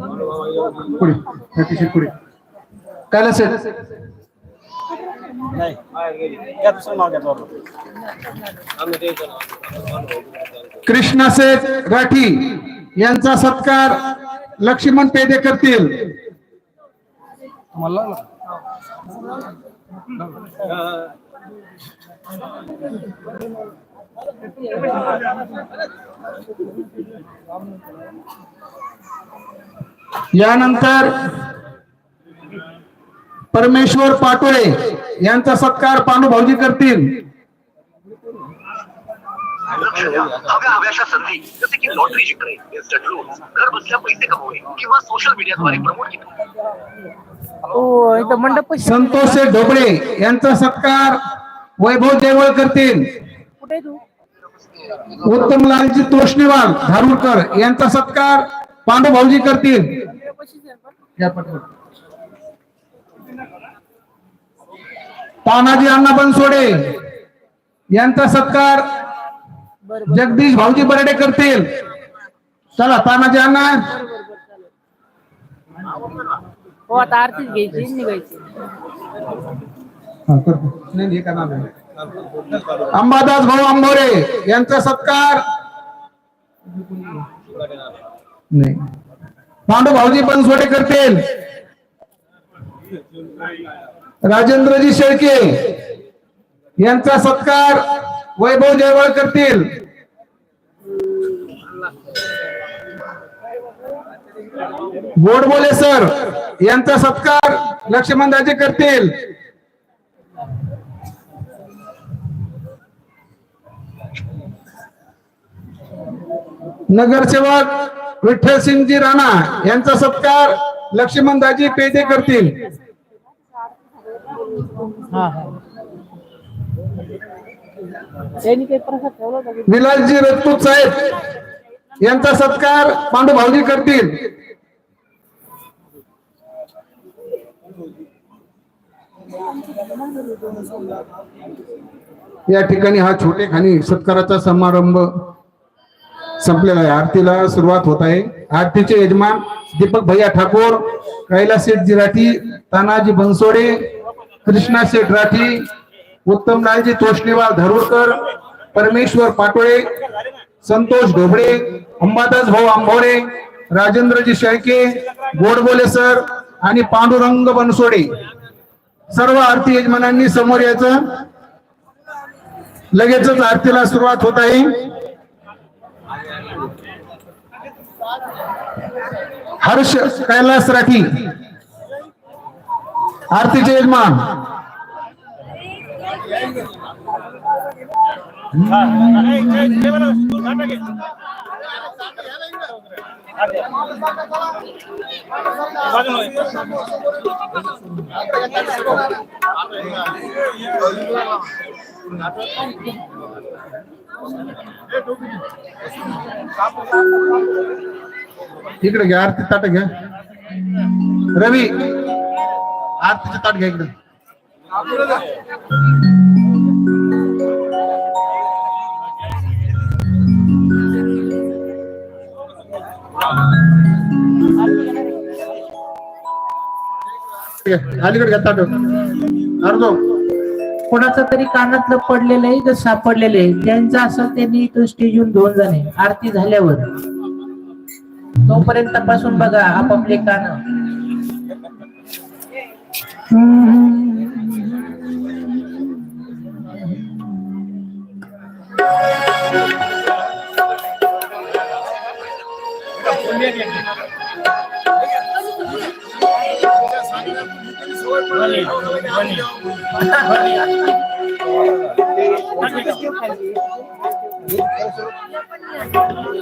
पुढे अतिशय पुढे कैलास कृष्णा शेठ राठी यांचा सत्कार लक्ष्मण पेदे करतील. यानंतर परमेश्वर पाटोळे यांचा सत्कार पांडू भाऊजी करतील. हव्याशा संधी जसे की लॉटरी जिंकणे, इन्स्टंट लोन्स, घर बसल्या पैसे कमवणे किंवा सोशल मीडियाद्वारे प्रमोट केले. संतोष ढोबळे यांचा सत्कार वैभव देवळ करतील. उत्तमलालजी तोष्णीवाल धारूरकर यांचा सत्कार पांडू भाऊजी करतील. तानाजी अण्णा बनसोडे यांचा सत्कार जगदीश भाऊजी बर्डे करतील. चला तानाजी अण्णा. हो आता आरतीच घ्यायची निघायची. अंबादास भाऊ आंबोरे यांचा सत्कार नाही पांडू भाऊजी बनसोडे करतील. राजेंद्रजी शेळके यांचा सत्कार वैभव जयवळ करतील. गोडबोले सर यांचा सत्कार लक्ष्मणदाजी करतील. नगरसेवक विठ्ठलसिंगजी राणा यांचा सत्कार लक्ष्मणदाजी पेदे करतील. विलासजी रजपूत साहेब यांचा सत्कार पांडू भाऊजी करतील. या ठिकाणी हा छोटेखानी सत्काराचा समारंभ संपलेला आहे. आरतीला सुरुवात होत आहे. आरतीचे यजमान दीपक भैया ठाकूर, कैलास शेठजी राठी, तानाजी बनसोडे, कृष्णा शेठ राठी, उत्तमलालजी तोष्णीवाल धारूरकर, परमेश्वर पाटोळे, संतोष ढोबळे, अंबादास भाऊ आंबोरे, राजेंद्रजी शेळके, गोडबोले सर आणि पांडुरंग बनसोडे सर्व आरती यजमानांनी समोर यायचं. लगेचच आरतीला सुरुवात होत आहे. हर्ष कैलास राठी आरतीचे यजमान. इकडे घ्या आरती ताट घ्या. रवी आरतीचे ताट घ्या इकडे. अलीकडे घ्या ताट. अर्धो कोणाचं तरी कानातलं पडलेलं आहे तर सापडलेलं आहे त्यांचं असं त्यांनी तो स्टेज येऊन धुवून जाणे. आरती झाल्यावर तोपर्यंत तपासून बघा आपापले कान.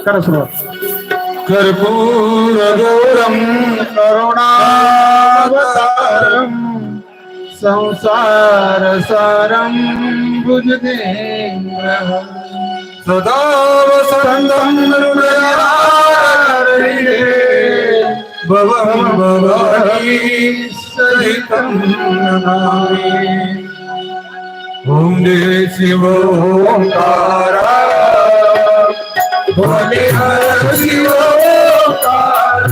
करा सुरुवात. कर्पूर गौरम करुणावतारम संसार सारम भुजगेन्द्रहं सदा वसन्तं हृदयारविन्दे भवं भवानी सहितं नमामि. ओम जय शिव ओंकारा भोले हर शिव ओंकार